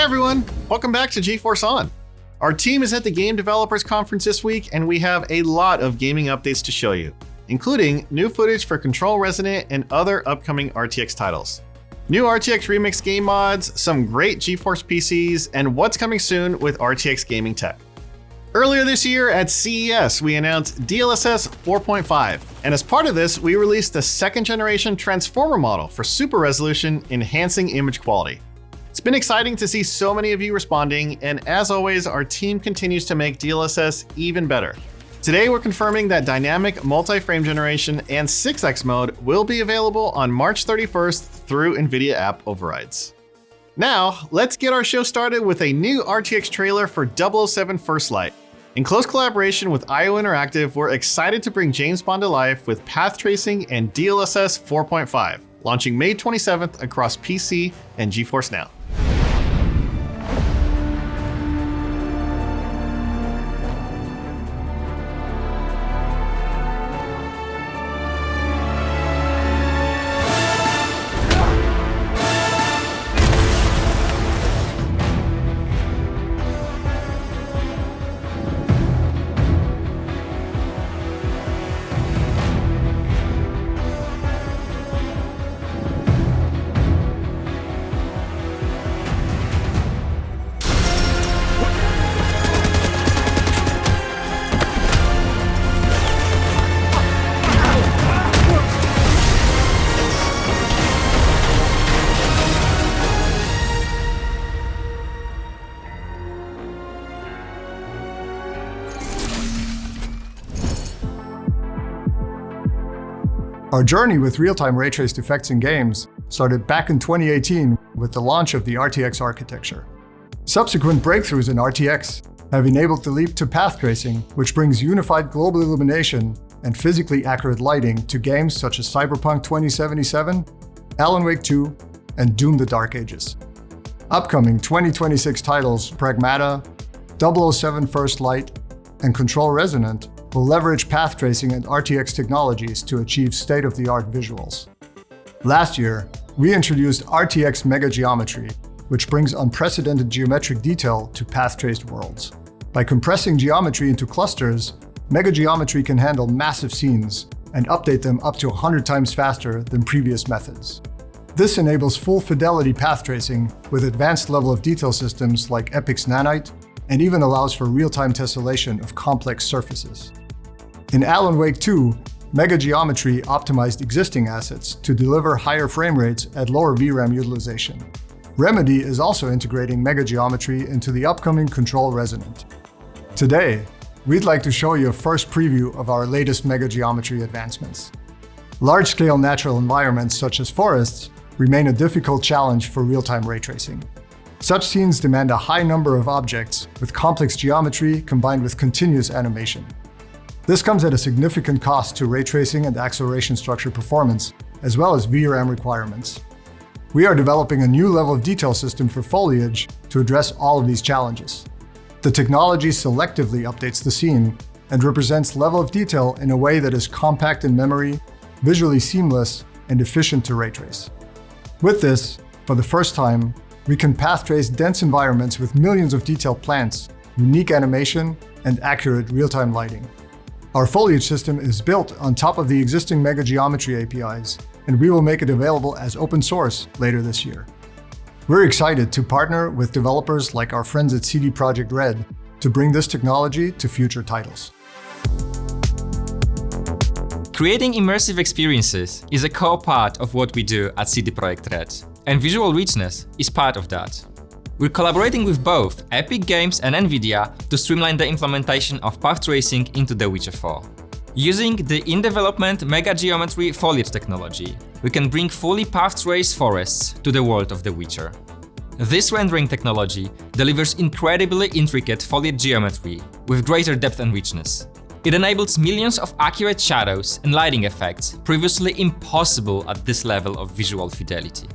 everyone, welcome back to GeForce On. Our team is at the Game Developers Conference this week, and we have a lot of gaming updates to show you, including new footage for Controle Resonant and other upcoming RTX titles. New RTX Remix game mods, some great GeForce PCs, and what's coming soon with RTX gaming tech. Earlier this year at CES, we announced DLSS 4.5, and as part of this, we released the second generation transformer model for super resolution, enhancing image quality. It's been exciting to see so many of you responding, and as always, our team continues to make DLSS even better. Today, we're confirming that dynamic multi-frame generation and 6x mode will be available on March 31st through NVIDIA app overrides. Now, let's get our show started with a new RTX trailer for 007 First Light. In close collaboration with IO Interactive, we're excited to bring James Bond to life with path tracing and DLSS 4.5, launching May 27th across PC and GeForce Now. Our journey with real-time ray-traced effects in games started back in 2018 with the launch of the RTX architecture. Subsequent breakthroughs in RTX have enabled the leap to path tracing, which brings unified global illumination and physically accurate lighting to games such as Cyberpunk 2077, Alan Wake 2, and Doom: The Dark Ages. Upcoming 2026 titles Pragmata, 007 First Light, and Controle Resonant will leverage path tracing and RTX technologies to achieve state-of-the-art visuals. Last year, we introduced RTX MegaGeometry, which brings unprecedented geometric detail to path-traced worlds. By compressing geometry into clusters, MegaGeometry can handle massive scenes and update them up to 100 times faster than previous methods. This enables full fidelity path tracing with advanced level of detail systems like Epic's Nanite, and even allows for real-time tessellation of complex surfaces. In Alan Wake 2, MegaGeometry optimized existing assets to deliver higher frame rates at lower VRAM utilization. Remedy is also integrating MegaGeometry into the upcoming Controle Resonant. Today, we'd like to show you a first preview of our latest MegaGeometry advancements. Large-scale natural environments such as forests remain a difficult challenge for real-time ray tracing. Such scenes demand a high number of objects with complex geometry combined with continuous animation. This comes at a significant cost to ray tracing and acceleration structure performance, as well as VRAM requirements. We are developing a new level of detail system for foliage to address all of these challenges. The technology selectively updates the scene and represents level of detail in a way that is compact in memory, visually seamless, and efficient to ray trace. With this, for the first time, we can path trace dense environments with millions of detailed plants, unique animation, and accurate real-time lighting. Our foliage system is built on top of the existing MegaGeometry APIs, and we will make it available as open source later this year. We're excited to partner with developers like our friends at CD Projekt Red to bring this technology to future titles. Creating immersive experiences is a core part of what we do at CD Projekt Red, and visual richness is part of that. We're collaborating with both Epic Games and NVIDIA to streamline the implementation of path tracing into The Witcher 4. Using the in-development MegaGeometry foliage technology, we can bring fully path-traced forests to the world of The Witcher. This rendering technology delivers incredibly intricate foliage geometry with greater depth and richness. It enables millions of accurate shadows and lighting effects previously impossible at this level of visual fidelity.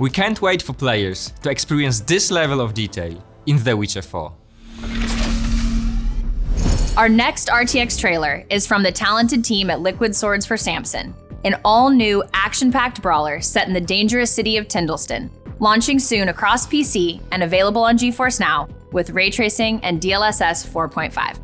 We can't wait for players to experience this level of detail in The Witcher 4. Our next RTX trailer is from the talented team at Liquid Swords for Samson, an all-new action-packed brawler set in the dangerous city of Tyndallston. launching soon across PC and available on GeForce Now with ray tracing and DLSS 4.5.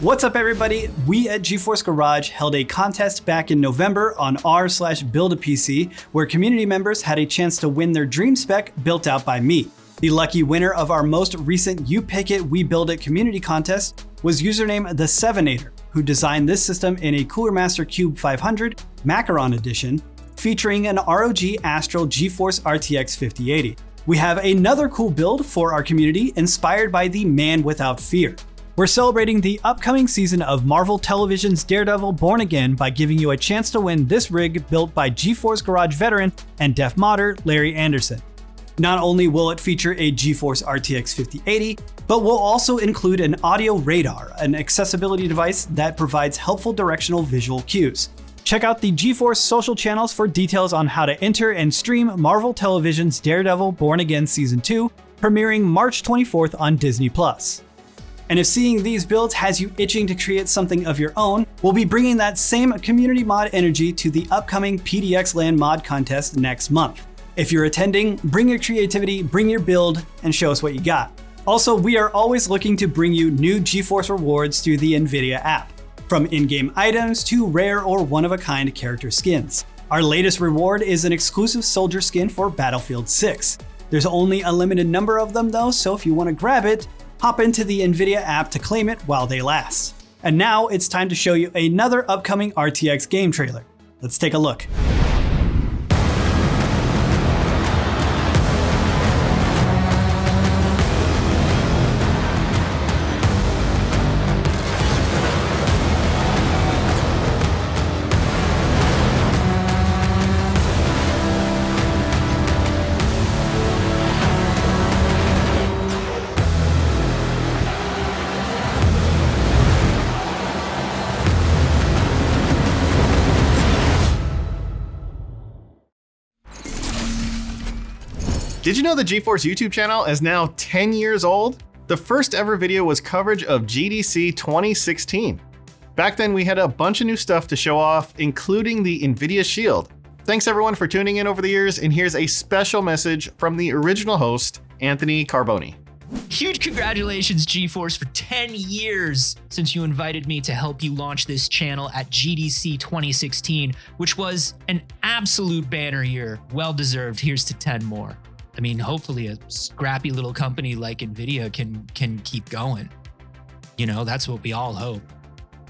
What's up, everybody? We at GeForce Garage held a contest back in November on r/build-a-PC, where community members had a chance to win their dream spec built out by me. The lucky winner of our most recent You Pick It, We Build It community contest was username The Sevenator, who designed this system in a Cooler Master Cube 500 Macaron edition, featuring an ROG Astral GeForce RTX 5080. We have another cool build for our community inspired by the Man Without Fear. We're celebrating the upcoming season of Marvel Television's Daredevil Born Again by giving you a chance to win this rig built by GeForce Garage veteran and dev modder Larry Anderson. Not only will it feature a GeForce RTX 5080, but will also include an audio radar, an accessibility device that provides helpful directional visual cues. Check out the GeForce social channels for details on how to enter and stream Marvel Television's Daredevil Born Again Season 2, premiering March 24th on Disney+. And if seeing these builds has you itching to create something of your own, we'll be bringing that same community mod energy to the upcoming PDX LAN mod contest next month. If you're attending, bring your creativity, bring your build, and show us what you got. Also, we are always looking to bring you new GeForce rewards through the NVIDIA app, from in-game items to rare or one-of-a-kind character skins. Our latest reward is an exclusive soldier skin for Battlefield 6. There's only a limited number of them though, so if you want to grab it, hop into the NVIDIA app to claim it while they last. And now it's time to show you another upcoming RTX game trailer. Let's take a look. Did you know the GeForce YouTube channel is now 10 years old? The first ever video was coverage of GDC 2016. Back then we had a bunch of new stuff to show off, including the NVIDIA Shield. Thanks everyone for tuning in over the years, and here's a special message from the original host, Anthony Carboni. Huge congratulations, GeForce, for 10 years since you invited me to help you launch this channel at GDC 2016, which was an absolute banner year. Well deserved. Here's to 10 more. I mean, hopefully a scrappy little company like NVIDIA can keep going. You know, that's what we all hope.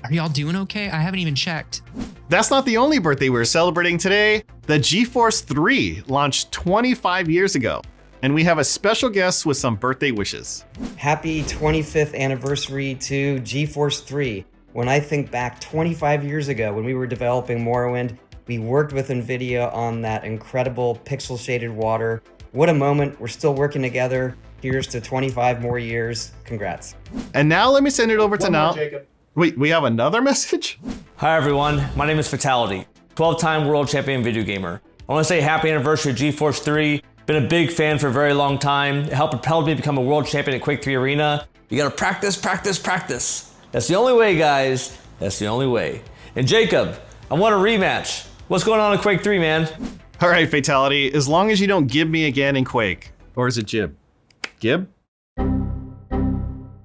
Are y'all doing okay? I haven't even checked. That's not the only birthday we're celebrating today. The GeForce 3 launched 25 years ago, and we have a special guest with some birthday wishes. Happy 25th anniversary to GeForce 3. When I think back 25 years ago when we were developing Morrowind, we worked with NVIDIA on that incredible pixel shaded water. What a moment. We're still working together. Here's to 25 more years. Congrats. And now let me send it over to now. Wait, we have another message? Hi everyone, my name is Fatality, 12-time world champion video gamer. I want to say happy anniversary to GeForce 3. Been a big fan for a very long time. It helped propel me to become a world champion at Quake 3 Arena. You gotta practice, practice, practice. That's the only way, guys. That's the only way. And Jacob, I want a rematch. What's going on in Quake 3, man? All right, Fatality, as long as you don't gib me again in Quake. Or is it Jib? Gib?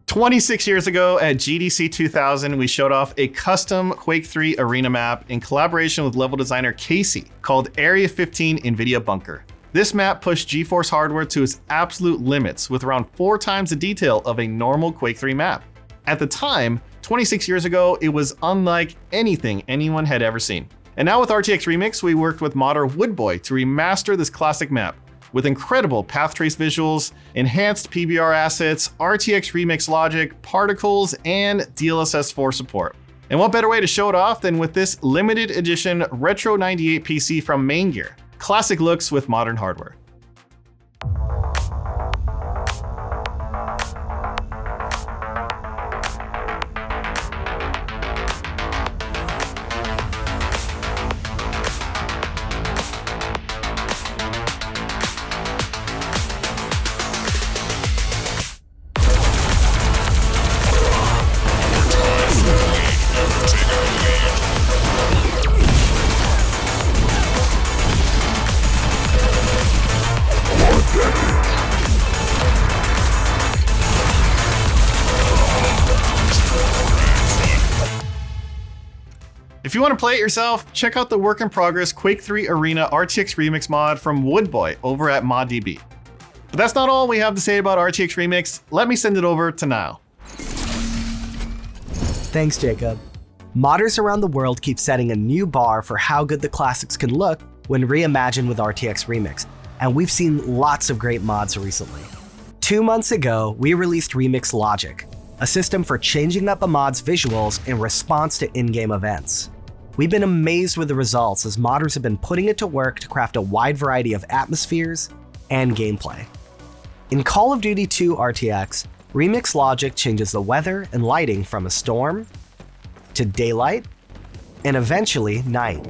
26 years ago at GDC 2000, we showed off a custom Quake 3 arena map in collaboration with level designer Casey called Area 15 NVIDIA Bunker. This map pushed GeForce hardware to its absolute limits with around 4 times the detail of a normal Quake 3 map. At the time, 26 years ago, it was unlike anything anyone had ever seen. And now with RTX Remix, we worked with modder Woodboy to remaster this classic map with incredible path trace visuals, enhanced PBR assets, RTX Remix logic, particles, and DLSS 4 support. And what better way to show it off than with this limited edition Retro 98 PC from Main Gear. Classic looks with modern hardware. If you want to play it yourself, check out the work in progress Quake 3 Arena RTX Remix mod from Woodboy over at ModDB. But that's not all we have to say about RTX Remix. Let me send it over to Niall. Thanks, Jacob. Modders around the world keep setting a new bar for how good the classics can look when reimagined with RTX Remix, and we've seen lots of great mods recently. 2 months ago, we released Remix Logic, a system for changing up a mod's visuals in response to in-game events. We've been amazed with the results as modders have been putting it to work to craft a wide variety of atmospheres and gameplay. In Call of Duty 2 RTX, Remix Logic changes the weather and lighting from a storm to daylight and eventually night.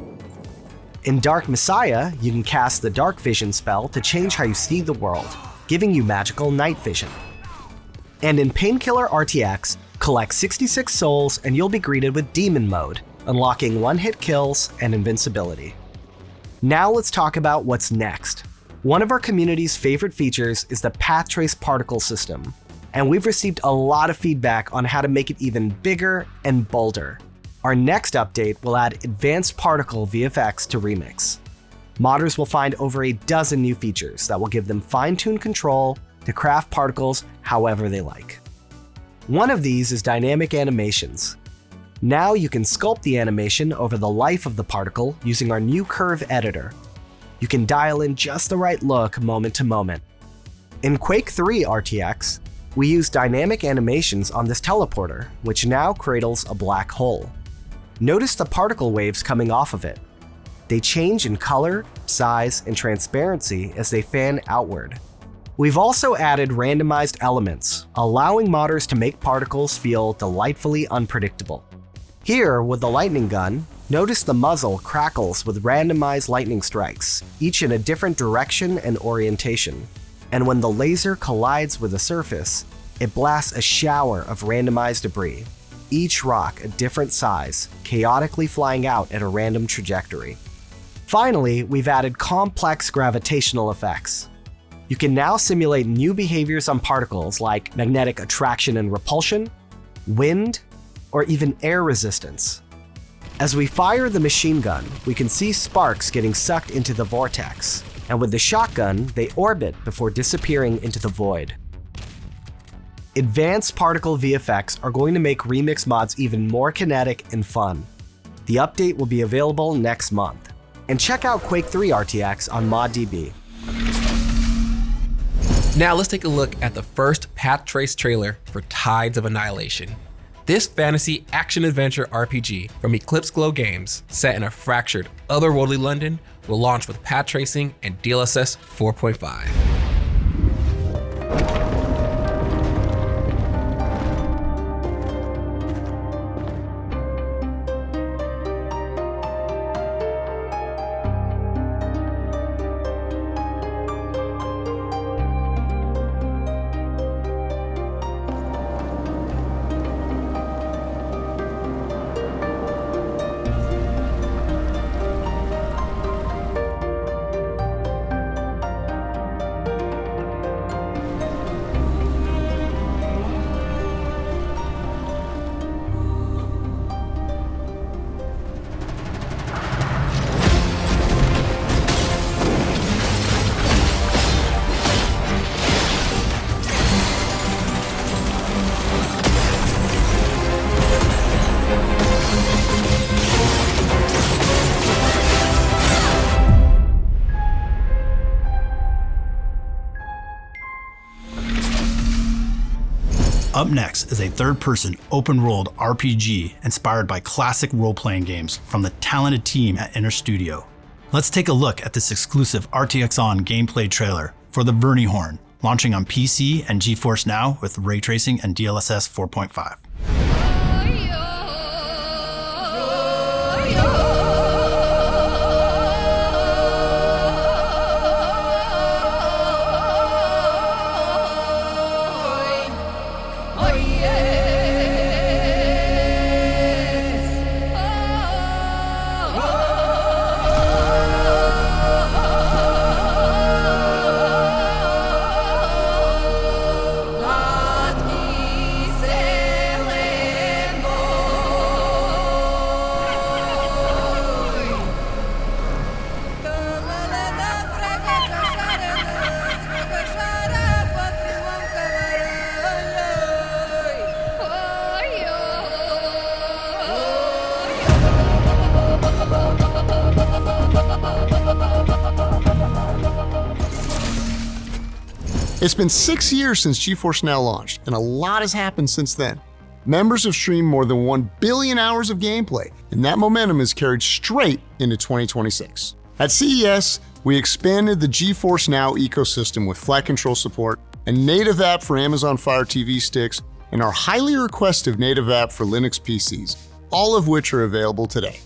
In Dark Messiah, you can cast the Dark Vision spell to change how you see the world, giving you magical night vision. And in Painkiller RTX, collect 66 souls and you'll be greeted with Demon Mode, unlocking one-hit kills and invincibility. Now let's talk about what's next. One of our community's favorite features is the Path Trace Particle system, and we've received a lot of feedback on how to make it even bigger and bolder. Our next update will add advanced particle VFX to Remix. Modders will find over a dozen new features that will give them fine-tuned control to craft particles however they like. One of these is dynamic animations. Now you can sculpt the animation over the life of the particle using our new curve editor. You can dial in just the right look moment to moment. In Quake 3 RTX, we use dynamic animations on this teleporter, which now cradles a black hole. Notice the particle waves coming off of it. They change in color, size, and transparency as they fan outward. We've also added randomized elements, allowing modders to make particles feel delightfully unpredictable. Here, with the lightning gun, notice the muzzle crackles with randomized lightning strikes, each in a different direction and orientation. And when the laser collides with a surface, it blasts a shower of randomized debris, each rock a different size, chaotically flying out at a random trajectory. Finally, we've added complex gravitational effects. You can now simulate new behaviors on particles like magnetic attraction and repulsion, wind, or even air resistance. As we fire the machine gun, we can see sparks getting sucked into the vortex, and with the shotgun, they orbit before disappearing into the void. Advanced particle VFX are going to make Remix mods even more kinetic and fun. The update will be available next month. And check out Quake 3 RTX on ModDB. Now let's take a look at the first Path Trace trailer for Tides of Annihilation. This fantasy action-adventure RPG from Eclipse Glow Games, set in a fractured, otherworldly London, will launch with path tracing and DLSS 4.5. Up next is a third-person open-world RPG inspired by classic role-playing games from the talented team at Inner Studio. Let's take a look at this exclusive RTXON gameplay trailer for the Vernyhorn, launching on PC and GeForce Now with ray tracing and DLSS 4.5. It's been 6 years since GeForce Now launched, and a lot has happened since then. Members have streamed more than 1 billion hours of gameplay, and that momentum is carried straight into 2026. At CES, we expanded the GeForce Now ecosystem with flight control support, a native app for Amazon Fire TV sticks, and our highly requested native app for Linux PCs, all of which are available today.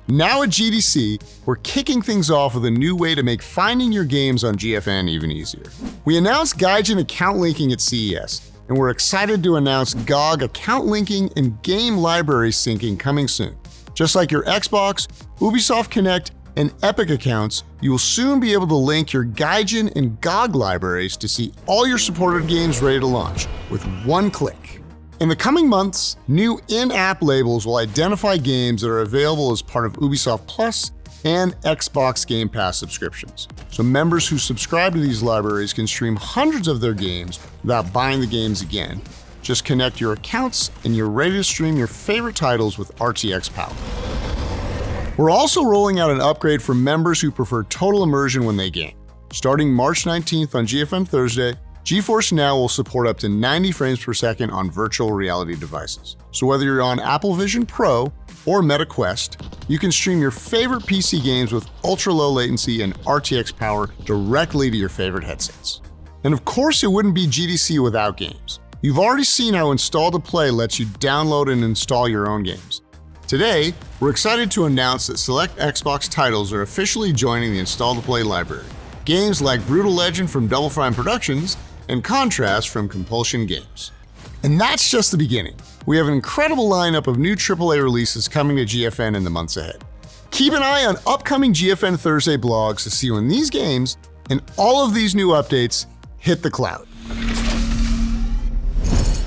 Now at GDC, we're kicking things off with a new way to make finding your games on GFN even easier. We announced Gaijin account linking at CES, and we're excited to announce GOG account linking and game library syncing coming soon. Just like your Xbox, Ubisoft Connect, and Epic accounts, you will soon be able to link your Gaijin and GOG libraries to see all your supported games ready to launch with one click. In the coming months, new in-app labels will identify games that are available as part of Ubisoft Plus and Xbox Game Pass subscriptions. So members who subscribe to these libraries can stream hundreds of their games without buying the games again. Just connect your accounts and you're ready to stream your favorite titles with RTX power. We're also rolling out an upgrade for members who prefer total immersion when they game. Starting March 19th on GFN Thursday, GeForce Now will support up to 90 frames per second on virtual reality devices. So whether you're on Apple Vision Pro or Meta Quest, you can stream your favorite PC games with ultra-low latency and RTX power directly to your favorite headsets. And of course, it wouldn't be GDC without games. You've already seen how Install to Play lets you download and install your own games. Today, we're excited to announce that select Xbox titles are officially joining the Install to Play library. Games like Brutal Legend from Double Fine Productions and Contrast from Compulsion Games. And that's just the beginning. We have an incredible lineup of new AAA releases coming to GFN in the months ahead. Keep an eye on upcoming GFN Thursday blogs to see when these games and all of these new updates hit the cloud.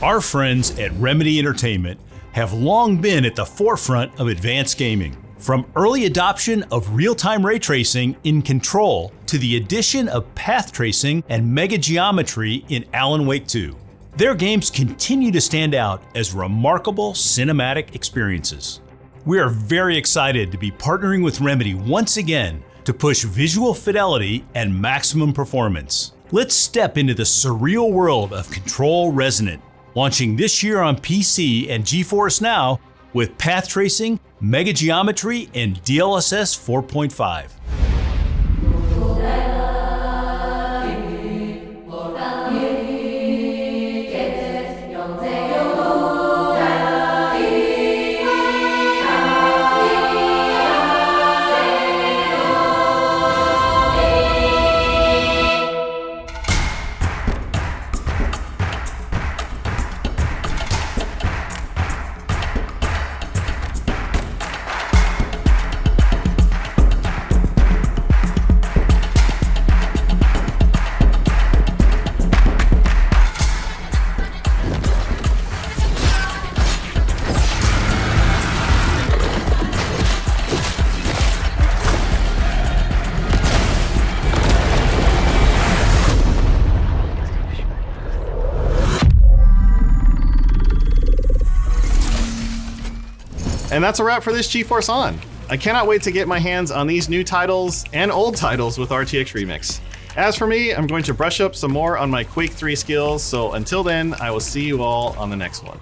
Our friends at Remedy Entertainment have long been at the forefront of advanced gaming. From early adoption of real-time ray tracing in Control to the addition of path tracing and MegaGeometry in Alan Wake 2. Their games continue to stand out as remarkable cinematic experiences. We are very excited to be partnering with Remedy once again to push visual fidelity and maximum performance. Let's step into the surreal world of Controle Resonant, launching this year on PC and GeForce Now with path tracing, MegaGeometry, and DLSS 4.5. And that's a wrap for this GeForce On. I cannot wait to get my hands on these new titles and old titles with RTX Remix. As for me, I'm going to brush up some more on my Quake 3 skills, so until then, I will see you all on the next one.